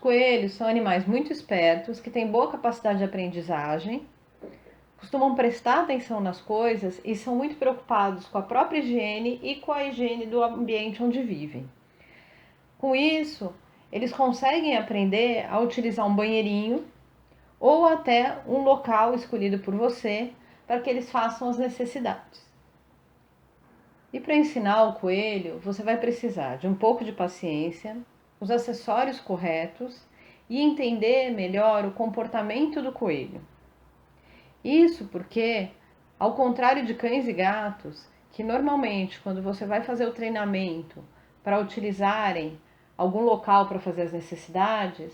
coelhos são animais muito espertos, que têm boa capacidade de aprendizagem, costumam prestar atenção nas coisas e são muito preocupados com a própria higiene e com a higiene do ambiente onde vivem. Com isso, eles conseguem aprender a utilizar um banheirinho ou até um local escolhido por você para que eles façam as necessidades. E para ensinar o coelho, você vai precisar de um pouco de paciência, os acessórios corretos e entender melhor o comportamento do coelho. Isso porque, ao contrário de cães e gatos, que normalmente quando você vai fazer o treinamento para utilizarem algum local para fazer as necessidades,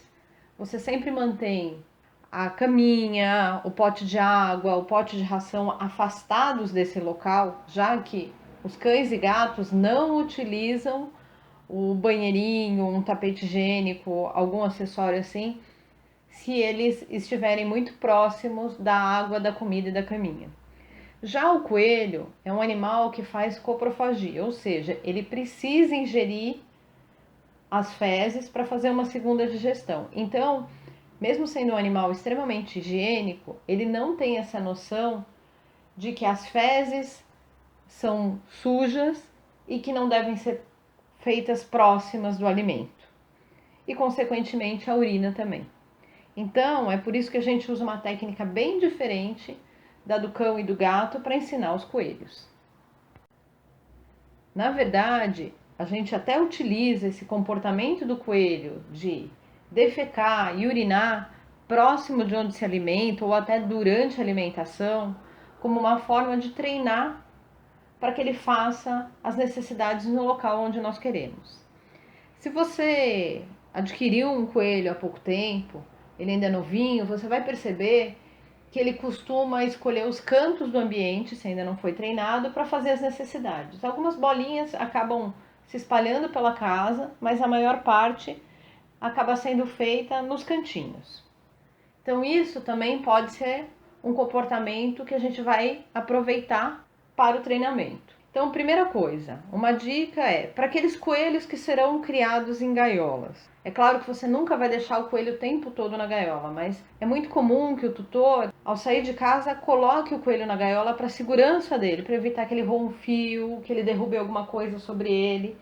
você sempre mantém a caminha, o pote de água, o pote de ração afastados desse local, já que os cães e gatos não utilizam o banheirinho, um tapete higiênico, algum acessório assim, se eles estiverem muito próximos da água, da comida e da caminha. Já o coelho é um animal que faz coprofagia, ou seja, ele precisa ingerir as fezes para fazer uma segunda digestão. Então, mesmo sendo um animal extremamente higiênico, ele não tem essa noção de que as fezes são sujas e que não devem ser feitas próximas do alimento. E, consequentemente, a urina também. Então, é por isso que a gente usa uma técnica bem diferente da do cão e do gato para ensinar os coelhos. Na verdade, a gente até utiliza esse comportamento do coelho de defecar e urinar próximo de onde se alimenta ou até durante a alimentação como uma forma de treinar para que ele faça as necessidades no local onde nós queremos. Se você adquiriu um coelho há pouco tempo, ele ainda é novinho, você vai perceber que ele costuma escolher os cantos do ambiente, se ainda não foi treinado, para fazer as necessidades. Algumas bolinhas acabam se espalhando pela casa, mas a maior parte acaba sendo feita nos cantinhos. Então isso também pode ser um comportamento que a gente vai aproveitar para o treinamento. Então, primeira coisa, uma dica é para aqueles coelhos que serão criados em gaiolas. É claro que você nunca vai deixar o coelho o tempo todo na gaiola, mas é muito comum que o tutor, ao sair de casa, coloque o coelho na gaiola para a segurança dele, para evitar que ele roa um fio, que ele derrube alguma coisa sobre ele.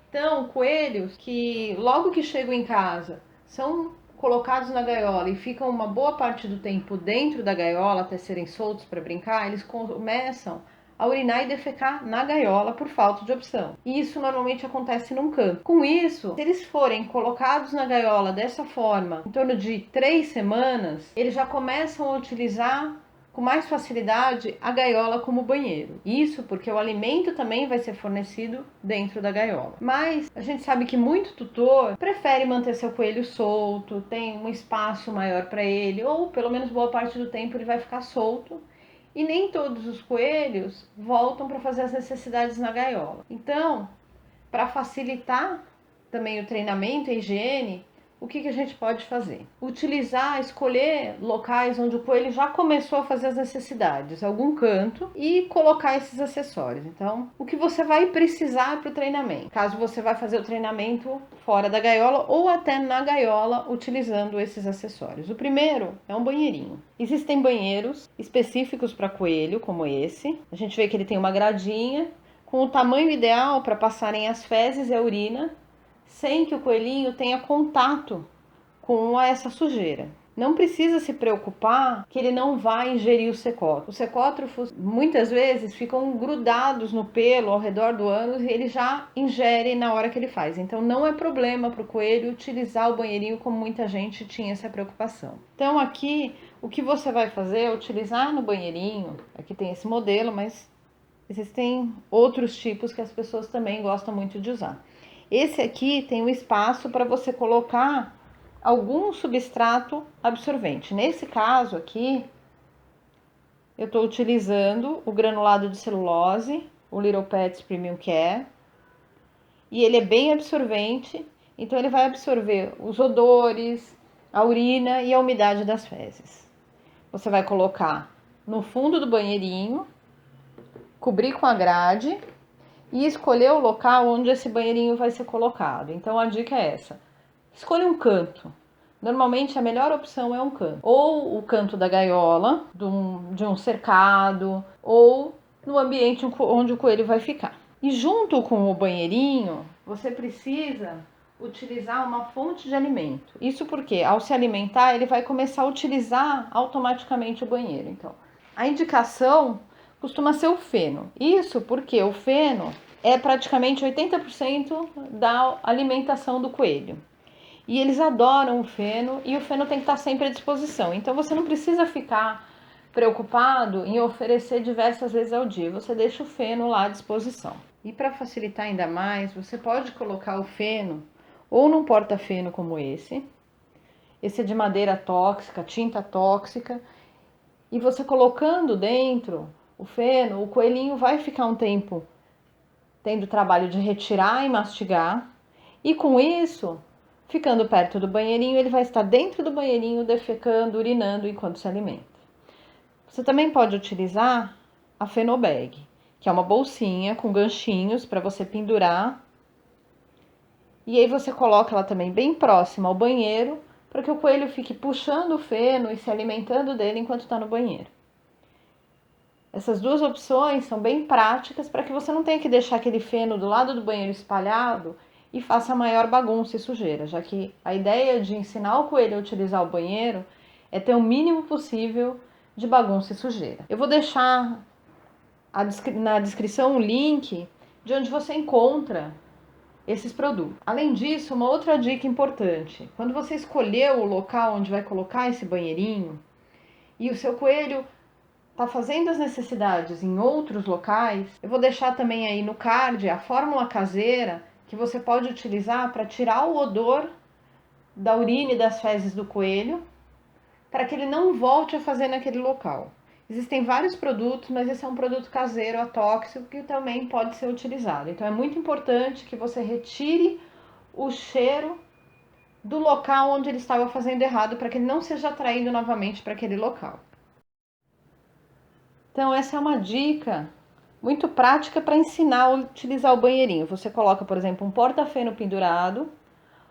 Então, coelhos que logo que chegam em casa são colocados na gaiola e ficam uma boa parte do tempo dentro da gaiola até serem soltos para brincar, eles começam a urinar e defecar na gaiola por falta de opção. E isso normalmente acontece num canto. Com isso, se eles forem colocados na gaiola dessa forma, em torno de 3 semanas, eles já começam a utilizar com mais facilidade a gaiola como banheiro. Isso porque o alimento também vai ser fornecido dentro da gaiola. Mas a gente sabe que muito tutor prefere manter seu coelho solto, tem um espaço maior para ele, ou pelo menos boa parte do tempo ele vai ficar solto. E nem todos os coelhos voltam para fazer as necessidades na gaiola. Então, para facilitar também o treinamento e a higiene, o que a gente pode fazer? Escolher locais onde o coelho já começou a fazer as necessidades, algum canto, e colocar esses acessórios. Então, o que você vai precisar para o treinamento? Caso você vá fazer o treinamento fora da gaiola ou até na gaiola utilizando esses acessórios. O primeiro é um banheirinho. Existem banheiros específicos para coelho, como esse. A gente vê que ele tem uma gradinha com o tamanho ideal para passarem as fezes e a urina, sem que o coelhinho tenha contato com essa sujeira. Não precisa se preocupar que ele não vai ingerir o secótrofo. Os secótrofos muitas vezes ficam grudados no pelo ao redor do ânus e ele já ingere na hora que ele faz. Então não é problema para o coelho utilizar o banheirinho como muita gente tinha essa preocupação. Então aqui o que você vai fazer é utilizar no banheirinho, aqui tem esse modelo, mas existem outros tipos que as pessoas também gostam muito de usar. Esse aqui tem um espaço para você colocar algum substrato absorvente. Nesse caso aqui, eu estou utilizando o granulado de celulose, o Little Pets Premium Care, e ele é bem absorvente, então ele vai absorver os odores, a urina e a umidade das fezes. Você vai colocar no fundo do banheirinho, cobrir com a grade e escolher o local onde esse banheirinho vai ser colocado. Então a dica é essa: escolha um canto. Normalmente a melhor opção é um canto. Ou o canto da gaiola, de um cercado, ou no ambiente onde o coelho vai ficar. E junto com o banheirinho, você precisa utilizar uma fonte de alimento. Isso porque ao se alimentar, ele vai começar a utilizar automaticamente o banheiro. Então, a indicação costuma ser o feno. Isso porque o feno é praticamente 80% da alimentação do coelho. E eles adoram o feno e o feno tem que estar sempre à disposição. Então você não precisa ficar preocupado em oferecer diversas vezes ao dia. Você deixa o feno lá à disposição. E para facilitar ainda mais, você pode colocar o feno ou num porta-feno como esse. Esse é de madeira tóxica, tinta tóxica. E você colocando dentro o feno, o coelhinho vai ficar um tempo tendo o trabalho de retirar e mastigar. E com isso, ficando perto do banheirinho, ele vai estar dentro do banheirinho defecando, urinando enquanto se alimenta. Você também pode utilizar a Fenobag, que é uma bolsinha com ganchinhos para você pendurar. E aí você coloca ela também bem próxima ao banheiro, para que o coelho fique puxando o feno e se alimentando dele enquanto está no banheiro. Essas duas opções são bem práticas para que você não tenha que deixar aquele feno do lado do banheiro espalhado e faça maior bagunça e sujeira, já que a ideia de ensinar o coelho a utilizar o banheiro é ter o mínimo possível de bagunça e sujeira. Eu vou deixar na descrição um link de onde você encontra esses produtos. Além disso, uma outra dica importante: quando você escolher o local onde vai colocar esse banheirinho e o seu coelho está fazendo as necessidades em outros locais, eu vou deixar também aí no card a fórmula caseira que você pode utilizar para tirar o odor da urina e das fezes do coelho, para que ele não volte a fazer naquele local. Existem vários produtos, mas esse é um produto caseiro atóxico que também pode ser utilizado. Então é muito importante que você retire o cheiro do local onde ele estava fazendo errado, para que ele não seja atraído novamente para aquele local. Então essa é uma dica muito prática para ensinar a utilizar o banheirinho. Você coloca, por exemplo, um porta-feno pendurado,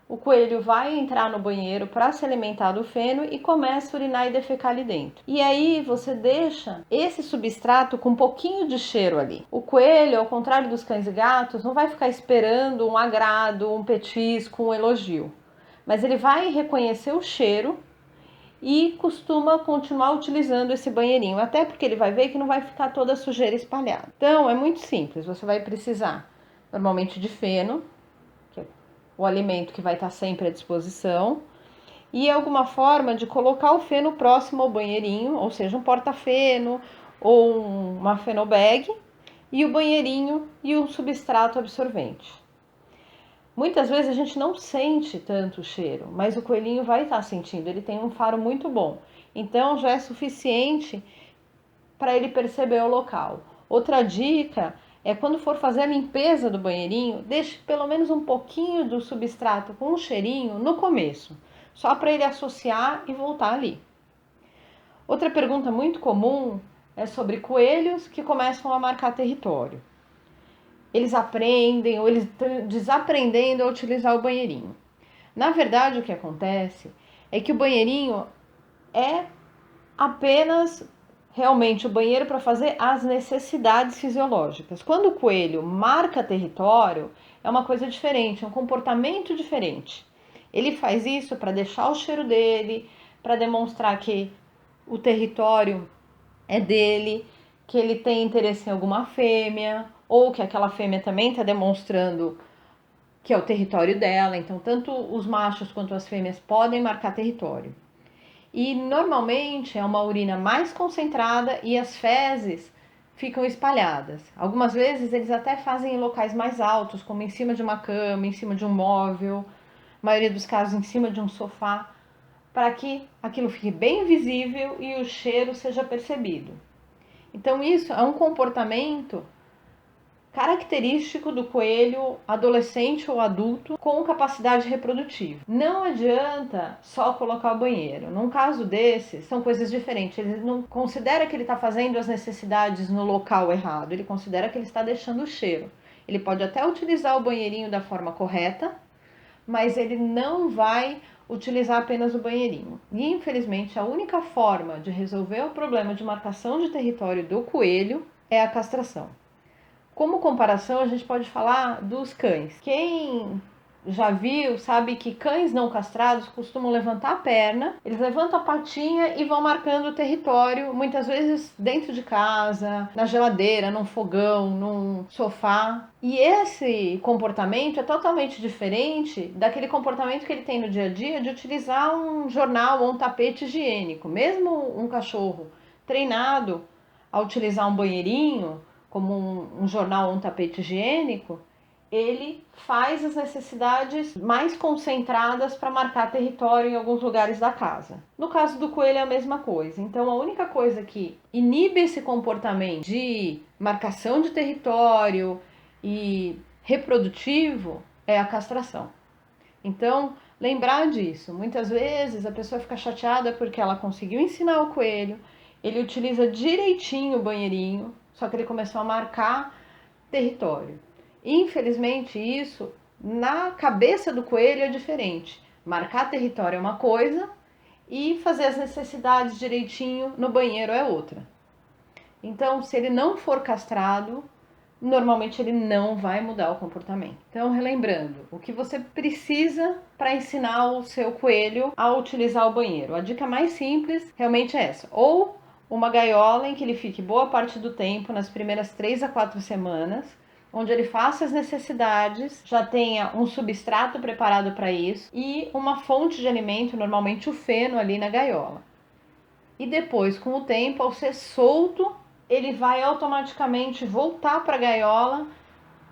o coelho vai entrar no banheiro para se alimentar do feno e começa a urinar e defecar ali dentro. E aí você deixa esse substrato com um pouquinho de cheiro ali. O coelho, ao contrário dos cães e gatos, não vai ficar esperando um agrado, um petisco, um elogio. Mas ele vai reconhecer o cheiro e costuma continuar utilizando esse banheirinho, até porque ele vai ver que não vai ficar toda a sujeira espalhada. Então é muito simples, você vai precisar normalmente de feno, que é o alimento que vai estar sempre à disposição, e alguma forma de colocar o feno próximo ao banheirinho, ou seja, um porta-feno ou uma fenobag, e o banheirinho e um substrato absorvente. Muitas vezes a gente não sente tanto o cheiro, mas o coelhinho vai estar sentindo, ele tem um faro muito bom. Então já é suficiente para ele perceber o local. Outra dica é quando for fazer a limpeza do banheirinho, deixe pelo menos um pouquinho do substrato com um cheirinho no começo, só para ele associar e voltar ali. Outra pergunta muito comum é sobre coelhos que começam a marcar território. Eles aprendem ou eles estão desaprendendo a utilizar o banheirinho. Na verdade, o que acontece é que o banheirinho é apenas realmente o banheiro para fazer as necessidades fisiológicas. Quando o coelho marca território, é uma coisa diferente, é um comportamento diferente. Ele faz isso para deixar o cheiro dele, para demonstrar que o território é dele, que ele tem interesse em alguma fêmea, ou que aquela fêmea também está demonstrando que é o território dela. Então, tanto os machos quanto as fêmeas podem marcar território. E normalmente é uma urina mais concentrada e as fezes ficam espalhadas. Algumas vezes eles até fazem em locais mais altos, como em cima de uma cama, em cima de um móvel, na maioria dos casos em cima de um sofá, para que aquilo fique bem visível e o cheiro seja percebido. Então isso é um comportamento característico do coelho adolescente ou adulto com capacidade reprodutiva. Não adianta só colocar o banheiro. Num caso desses, são coisas diferentes. Ele não considera que ele está fazendo as necessidades no local errado, ele considera que ele está deixando o cheiro. Ele pode até utilizar o banheirinho da forma correta, mas ele não vai utilizar apenas o banheirinho. E infelizmente a única forma de resolver o problema de marcação de território do coelho é a castração. Como comparação, a gente pode falar dos cães. Quem já viu, sabe que cães não castrados costumam levantar a perna, eles levantam a patinha e vão marcando o território, muitas vezes dentro de casa, na geladeira, num fogão, num sofá. E esse comportamento é totalmente diferente daquele comportamento que ele tem no dia a dia de utilizar um jornal ou um tapete higiênico. Mesmo um cachorro treinado a utilizar um banheirinho, como um jornal ou um tapete higiênico, ele faz as necessidades mais concentradas para marcar território em alguns lugares da casa. No caso do coelho é a mesma coisa. Então a única coisa que inibe esse comportamento de marcação de território e reprodutivo é a castração. Então, lembrar disso. Muitas vezes a pessoa fica chateada porque ela conseguiu ensinar o coelho, ele utiliza direitinho o banheirinho, só que ele começou a marcar território. Infelizmente, isso na cabeça do coelho é diferente. Marcar território é uma coisa e fazer as necessidades direitinho no banheiro é outra. Então, se ele não for castrado, normalmente ele não vai mudar o comportamento. Então, relembrando, o que você precisa para ensinar o seu coelho a utilizar o banheiro? A dica mais simples realmente é essa. Ou uma gaiola em que ele fique boa parte do tempo, nas primeiras 3 a 4 semanas, onde ele faça as necessidades, já tenha um substrato preparado para isso e uma fonte de alimento, normalmente o feno ali na gaiola. E depois, com o tempo, ao ser solto, ele vai automaticamente voltar para a gaiola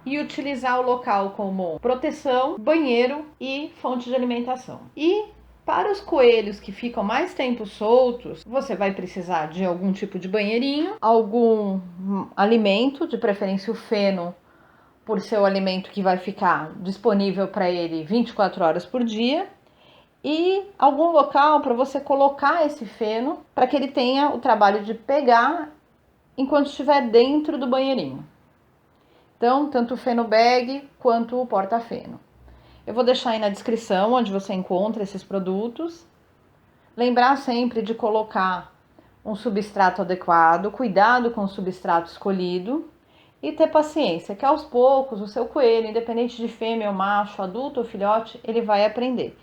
e utilizar o local como proteção, banheiro e fonte de alimentação. E para os coelhos que ficam mais tempo soltos, você vai precisar de algum tipo de banheirinho, algum alimento, de preferência o feno, por ser o alimento que vai ficar disponível para ele 24 horas por dia, e algum local para você colocar esse feno para que ele tenha o trabalho de pegar enquanto estiver dentro do banheirinho. Então, tanto o feno bag quanto o porta-feno. Eu vou deixar aí na descrição onde você encontra esses produtos. Lembrar sempre de colocar um substrato adequado, cuidado com o substrato escolhido e ter paciência, que aos poucos o seu coelho, independente de fêmea ou macho, adulto ou filhote, ele vai aprender.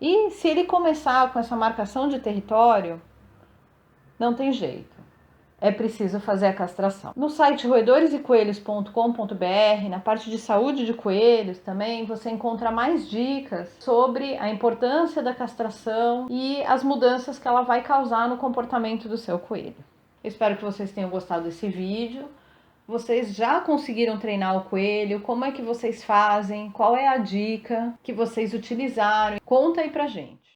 E se ele começar com essa marcação de território, não tem jeito. É preciso fazer a castração. No site roedoresecoelhos.com.br, na parte de saúde de coelhos também, você encontra mais dicas sobre a importância da castração e as mudanças que ela vai causar no comportamento do seu coelho. Espero que vocês tenham gostado desse vídeo. Vocês já conseguiram treinar o coelho? Como é que vocês fazem? Qual é a dica que vocês utilizaram? Conta aí pra gente.